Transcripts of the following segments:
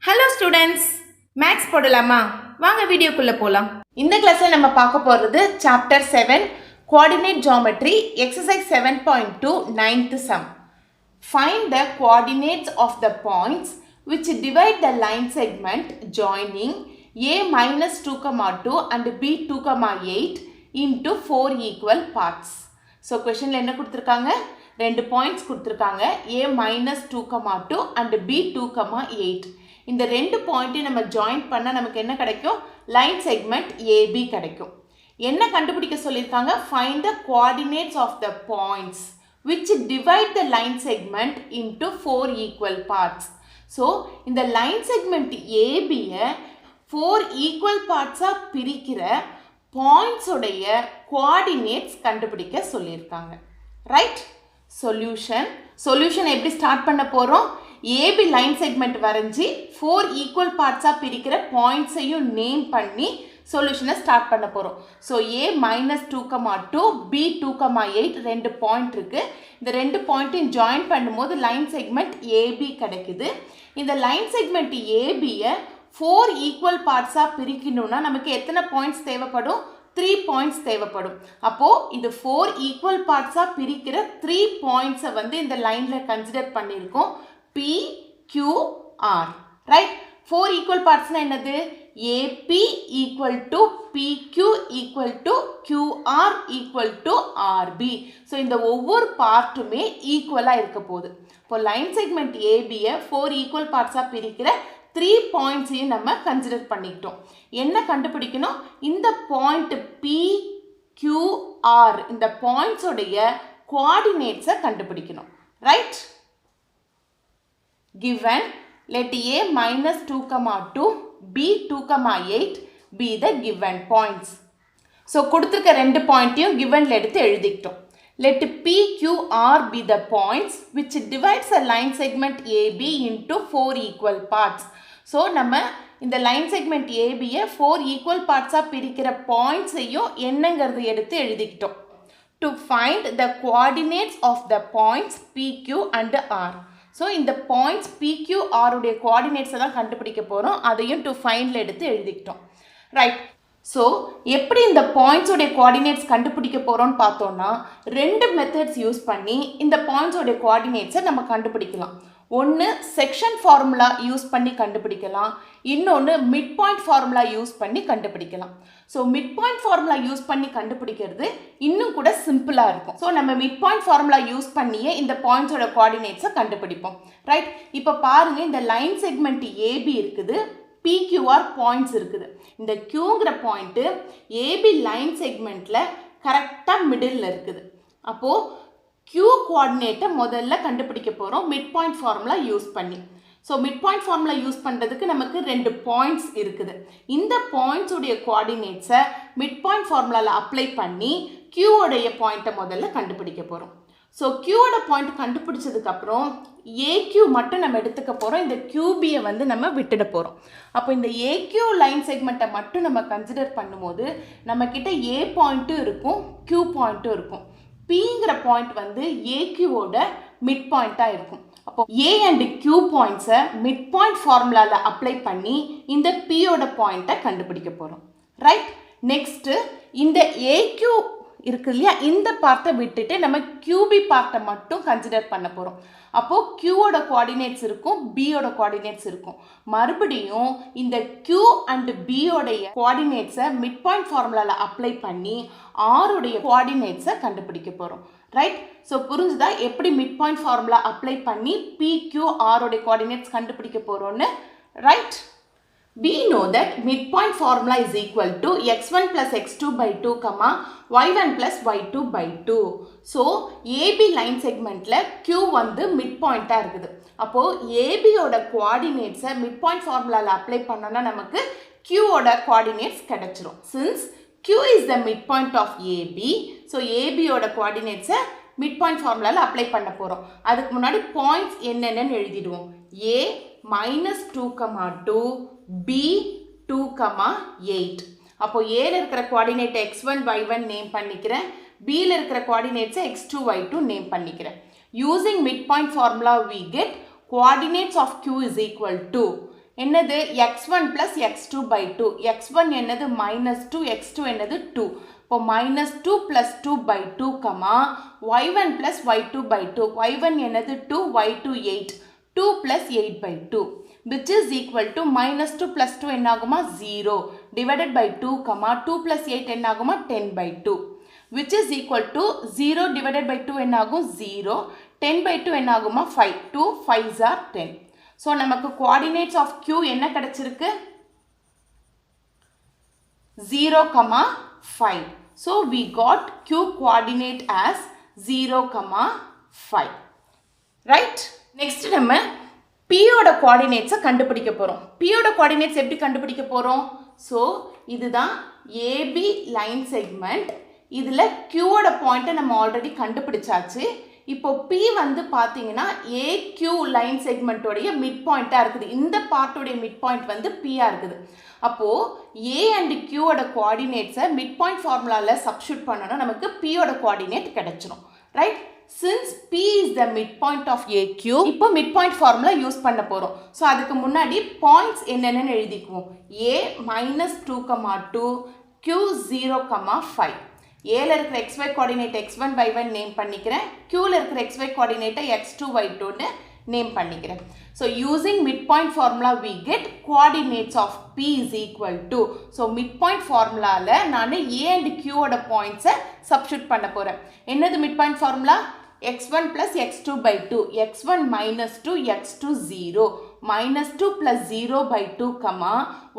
Hello students, maths போடலாமா? வாங்க வீடியோக்குள்ளே போகலாம். இந்த கிளாஸில் நம்ம பார்க்க போகிறது chapter 7 coordinate geometry exercise 7.2 9th sum. Find the coordinates of the points which divide the line segment joining a minus 2, 2 and b 2, 8 into 4 equal parts. So questionல என்ன கொடுத்திருக்காங்க? ரெண்டு பாயிண்ட்ஸ் கொடுத்திருக்காங்க, a minus 2, 2 and b 2, 8. இந்த ரெண்டு பாயிண்ட்டையும் நம்ம join பண்ண நமக்கு என்ன கிடைக்கும்? லைன் செக்மெண்ட் AB கிடைக்கும். என்ன கண்டுபிடிக்க சொல்லியிருக்காங்க? Find the coordinates of the points which divide the line segment into 4 equal parts. So இந்த லைன் செக்மெண்ட் ABயை 4 equal parts பிரிக்கிற பாயிண்ட்ஸ் உடைய கோஆர்டினேட்ஸ் கண்டுபிடிக்க சொல்லியிருக்காங்க. ரைட்? சொல்யூஷன் எப்படி ஸ்டார்ட் பண்ண போகிறோம்? AB லைன் செக்மெண்ட் வரைஞ்சி 4 ஈக்குவல் பார்ட்ஸாக பிரிக்கிற பாயிண்ட்ஸையும் நேம் பண்ணி சொல்யூஷனை ஸ்டார்ட் பண்ண போகிறோம். ஸோ A minus 2, 2 B 2, 8 ரெண்டு பாயிண்ட் இருக்குது. இந்த ரெண்டு பாயிண்ட்டையும் ஜாயின் பண்ணும்போது லைன் செக்மெண்ட் AB கிடைக்குது. இந்த லைன் செக்மெண்ட் ABயை 4 ஈக்குவல் பார்ட்ஸாக பிரிக்கணும்னா நமக்கு எத்தனை பாயிண்ட்ஸ் தேவைப்படும்? 3 பாயிண்ட்ஸ் தேவைப்படும். அப்போது இது 4 ஈக்குவல் பார்ட்ஸாக பிரிக்கிற 3 பாயிண்ட்ஸை வந்து இந்த லைனில் கன்சிடர் பண்ணியிருக்கோம். P, Q, R. Right? 4 equal பார்ட்ஸ்னால் என்னது? AP equal to PQ equal to QR equal to RB. So இந்த ஒவ்வொரு பார்ட்டுமே ஈக்குவலாக இருக்க போகுது. இப்போ லைன் செக்மெண்ட் ABயை 4 ஈக்குவல் பார்ட்ஸாக பிரிக்கிற 3 பாயிண்ட்ஸையும் நம்ம கன்சிடர் பண்ணிக்கிட்டோம். என்ன கண்டுபிடிக்கணும்? இந்த பாயிண்ட் PQR இந்த பாயிண்ட்ஸோடைய கோஆர்டினேட்ஸை கண்டுபிடிக்கணும். Right? Given, let A minus 2, 2, B 2, 8 be the given points. So, கொடுத்திருக்க ரெண்டு பாயிண்ட்டையும் givenல எடுத்து எழுதிக்கிட்டோம். Let P, Q, R be the points which divides a line segment AB into 4 equal parts. So, நம்ம இந்த லைன் செக்மெண்ட் ABயை 4 ஈக்குவல் பார்ட்ஸாக பிரிக்கிற பாயிண்ட்ஸையும் என்னங்கிறது எடுத்து எழுதிக்கிட்டோம். To find the coordinates of the points PQ and R. So இந்த points PQR உடைய கோஆர்டினேட்ஸை தான் கண்டுபிடிக்க போகிறோம். அதையும் டு ஃபைண்டில் எடுத்து எழுதிக்கிட்டோம். ரைட்? ஸோ எப்படி இந்த பாயிண்ட்ஸோடைய கோஆர்டினேட்ஸ் கண்டுபிடிக்க போகிறோம்னு பார்த்தோன்னா ரெண்டு மெத்தட்ஸ் யூஸ் பண்ணி இந்த பாயிண்ட்ஸோடைய கோஆர்டினேட்ஸை நம்ம கண்டுபிடிக்கலாம். ஒன்று செக்ஷன் ஃபார்முலா யூஸ் பண்ணி கண்டுபிடிக்கலாம், இன்னொன்று மிட் பாயிண்ட் ஃபார்முலா யூஸ் பண்ணி கண்டுபிடிக்கலாம். So mid point formula use பண்ணி கண்டுபிடிக்கிறது இன்னும் கூட சிம்பிளாக இருக்கும். ஸோ நம்ம மிட் பாயிண்ட் ஃபார்முலா யூஸ் பண்ணியே இந்த பாயிண்ட்ஸோட கோஆர்டினேட்ஸை கண்டுபிடிப்போம். ரைட்? இப்போ பாருங்கள், இந்த லைன் செக்மெண்ட் AB இருக்குது, PQR பாயிண்ட்ஸ் இருக்குது. இந்த Qங்கிற பாயிண்ட்டு AB லைன் செக்மெண்ட்டில் கரெக்டாக மிடில் இருக்குது. அப்போது Q கோஆர்டினேட்டை முதல்ல கண்டுபிடிக்க போகிறோம் மிட் பாயிண்ட் ஃபார்முலா யூஸ் பண்ணி. So mid point formula use பண்ணுறதுக்கு நமக்கு ரெண்டு பாயிண்ட்ஸ் இருக்குது. இந்த பாயிண்ட்ஸ் உடைய கோஆர்டினேட்ஸை மிட் பாயிண்ட் ஃபார்முலாவில் அப்ளை பண்ணி Qவோடைய பாயிண்ட்டை முதல்ல கண்டுபிடிக்க போகிறோம். ஸோ Qவோட பாயிண்ட் கண்டுபிடிச்சதுக்கப்புறம் AQ மட்டும் நம்ம எடுத்துக்க போகிறோம். இந்த QBயை வந்து நம்ம விட்டுட போகிறோம். அப்போ இந்த AQ லைன் செக்மெண்ட்டை மட்டும் நம்ம கன்சிடர் பண்ணும்போது நம்மக்கிட்ட A பாயிண்ட்டும் இருக்கும், Q பாயிண்ட்டும் இருக்கும். Pங்கிற பாயிண்ட் வந்து AQவோட மிட் பாயிண்ட்டாக இருக்கும். அப்போ A அண்ட் Q பாயிண்ட்ஸை மிட் பாயிண்ட் ஃபார்முலாவில் அப்ளை பண்ணி இந்த Pயோட பாயிண்ட்டை கண்டுபிடிக்க போகிறோம். ரைட்? நெக்ஸ்ட்டு இந்த AQ இருக்கு இல்லையா, இந்த பார்ட்டை விட்டுட்டு நம்ம QB பார்ட்டை மட்டும் கன்சிடர் பண்ண போகிறோம். அப்போது Qவோட கோஆர்டினேட்ஸ் இருக்கும், Bயோட கோஆர்டினேட்ஸ் இருக்கும். மறுபடியும் இந்த Q அண்ட் Bயோடைய கோஆர்டினேட்ஸை மிட் பாயிண்ட் ஃபார்முலாவில் அப்ளை பண்ணி Rவுடைய கோஆர்டினேட்ஸை கண்டுபிடிக்க போகிறோம். ரைட்? ஸோ புரிஞ்சுதா எப்படி மிட் பாயிண்ட் ஃபார்முலா அப்ளை பண்ணி PQRவுடைய கோஆர்டினேட்ஸ் கண்டுபிடிக்க போகிறோன்னு? Right? We know that midpoint formula is equal to x1 plus x2 by 2, y1 plus y2 by 2. So, AB line segmentல Q வந்து midpointஆ இருக்குது. அப்போ AB ஓட coordinates midpoint formulaல apply பண்ணோம்னா நமக்கு Q ஓட coordinates கிடைச்சிரும். Since Q is the midpoint of AB, so AB ஓட coordinates midpoint formulaல apply பண்ண போகிறோம். அதுக்கு முன்னாடி points என்னென்னு எழுதிடுவோம். A minus 2, 2 B 2, 8. அப்போ Aல இருக்கிற கோஆர்டினேட்டை x1 y1 நேம் பண்ணிக்கிறேன், Bல இருக்கிற கோஆர்டினேட்ஸை x2 y2 நேம் பண்ணிக்கிறேன். Using midpoint formula we get coordinates of Q is equal to என்னது x1 plus x2 by 2. x1 என்னது -2, x2 என்னது 2. இப்போ -2 plus 2 by 2, y1 plus y2 by 2. y1 என்னது 2, y2 8. 2 plus 8 by 2. Which is equal to -2 plus 2 என்னாகுமா 0. Divided by 2, 2 plus 8 என்னாகுமா 10 by 2. Which is equal to 0 divided by 2 என்னாகும் 0. 10 by 2 என்னாகுமா 5. 2 5s are 10. So நமக்கு coordinates of Q என்ன கிடைச்சிருக்கு 0, 5. So we got Q coordinate as 0, 5. Right? Next நம்ம P ஓட coordinates கண்டுபிடிக்க போறோம். P ஓட coordinates எப்படி கண்டுபிடிக்க போறோம்? So இதுதான் AB line segment. இதில் Q ஓட பாயிண்ட்டை நம்ம ஆல்ரெடி கண்டுபிடிச்சாச்சு. இப்போ P வந்து பார்த்தீங்கன்னா AQ லைன் செக்மெண்ட்டோடைய மிட் பாயிண்ட்டாக இருக்குது. இந்த பார்ட்டோடைய மிட் பாயிண்ட் வந்து P-ஆ இருக்குது. அப்போது A அண்ட் Qவோட கோஆர்டினேட்ஸை மிட் பாயிண்ட் ஃபார்முலாவில் சப்ஸ்டியூட் பண்ணோன்னா நமக்கு P-ஓட கோஆர்டினேட் கிடைச்சிரும். Right? Since P is the midpoint of AQ, இப்போ midpoint formula யூஸ் பண்ண போகிறோம். ஸோ அதுக்கு முன்னாடி பாயிண்ட்ஸ் என்னென்னு எழுதிக்குவோம். A -2, 2, Q 0, 5. ஏல இருக்கிற xy coordinate x1 y1 name பண்ணிக்கிறேன். Qல இருக்கிற xy கோஆர்டினேட்டை x2 y2ன்னு நேம் பண்ணிக்கிறேன். So using midpoint formula we get coordinates of P is equal to. So midpoint formulaல நான் A and Q ஓட பாயிண்ட்ஸை சப்ஸ்டியூட் பண்ண போகிறேன். என்னது midpoint formula? x1 plus x2 by 2. x1 -2, x2 0. -2 plus 0 by 2,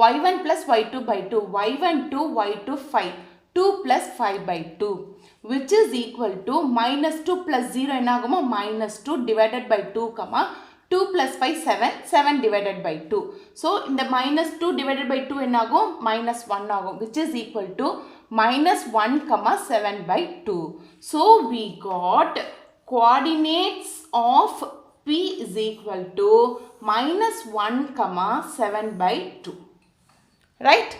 y1 plus y2 by 2. y1 2, y2 5. 2 plus 5 by 2, which is equal to -2 plus 0 என்னாகுமா -2 divided by 2, 2 plus 5 7, 7 divided by 2. So இந்த -2 divided by 2 என்னாகும் -1 ஆகும், which is equal to -1, 7 by 2. So we got coordinates of P is equal to -1, 7 by 2. Right?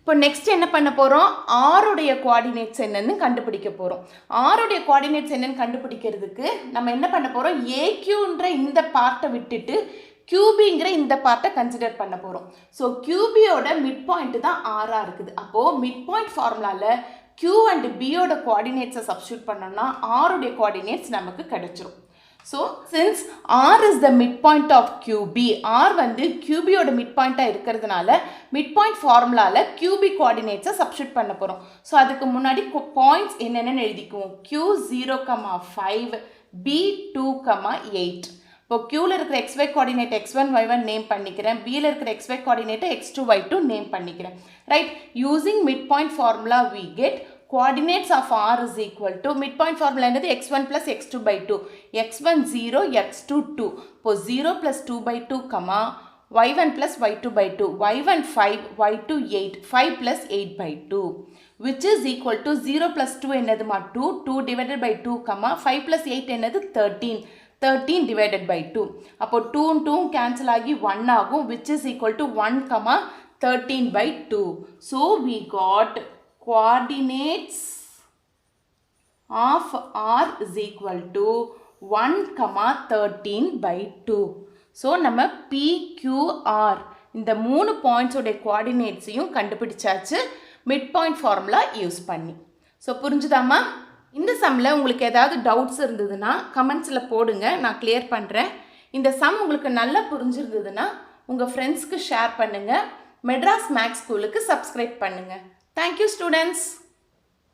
இப்போ next என்ன பண்ண போகிறோம்? ஆருடைய coordinates என்னன்னு கண்டுபிடிக்க போகிறோம். ஆருடைய கோஆர்டினேட்ஸ் என்னன்னு கண்டுபிடிக்கிறதுக்கு நம்ம என்ன பண்ண போகிறோம்? ஏக்யூன்ற இந்த பார்ட்டை விட்டுட்டு கியூபிங்கிற இந்த பார்ட்டை கன்சிடர் பண்ண போகிறோம். ஸோ கியூபியோட மிட் பாயிண்ட் தான் ஆராக இருக்குது. அப்போது மிட் பாயிண்ட் ஃபார்முலாவில் Q அண்ட் பியோட கோஆர்டினேட்ஸை சப்ஸ்டியூட் பண்ணோம்னா ஆருடைய கோஆர்டினேட்ஸ் நமக்கு கிடைச்சிரும். So since R is the midpoint of QB, R வந்து QBயோட midpoint-ஆ இருக்கிறதுனால midpoint formulaல QB coordinates-ஐ substitute பண்ண போகிறோம். ஸோ அதுக்கு முன்னாடி பாயிண்ட்ஸ் என்னென்னு எழுதிக்குவோம். Q 0, 5, B 2, 8. இப்போ Qல இருக்கிற xy coordinate x1 y1 name பண்ணிக்கிறேன். Bல இருக்கிற xy coordinate x2 y2 name பண்ணிக்கிறேன். Right? Using midpoint formula we get coordinates of R is equal to midpoint formula என்னது x1 plus x2 by 2. x1 0, x2 2. இப்போ 0 plus 2 by 2, y1 plus y2 by 2. y1 5, y2 8. 5 plus 8 by 2. Which is equal to 0 plus 2 என்னதுமா 2. 2 divided by 2, 5 plus 8 என்னது 13. 13 divided by 2. அப்போ 2 2 cancel ஆகி 1 ஆகும். Which is equal to 1, 13 by 2. So we got coordinates of R is equal to 1, 13 by 2. So நம்ம PQR இந்த மூணு பாயிண்ட்ஸோட கோஆர்டினேட்ஸையும் கண்டுபிடிச்சாச்சு mid point formula use பண்ணி. ஸோ புரிஞ்சுதாம்மா? இந்த சம்மில் உங்களுக்கு ஏதாவது டவுட்ஸ் இருந்ததுன்னா கமெண்ட்ஸில் போடுங்க, நான் கிளியர் பண்ணுறேன். இந்த சம் உங்களுக்கு நல்லா புரிஞ்சிருந்ததுன்னா உங்கள் ஃப்ரெண்ட்ஸ்க்கு ஷேர் பண்ணுங்கள். மெட்ராஸ் மேக்ஸ் ஸ்கூலுக்கு சப்ஸ்கிரைப் பண்ணுங்கள். Thank you, students.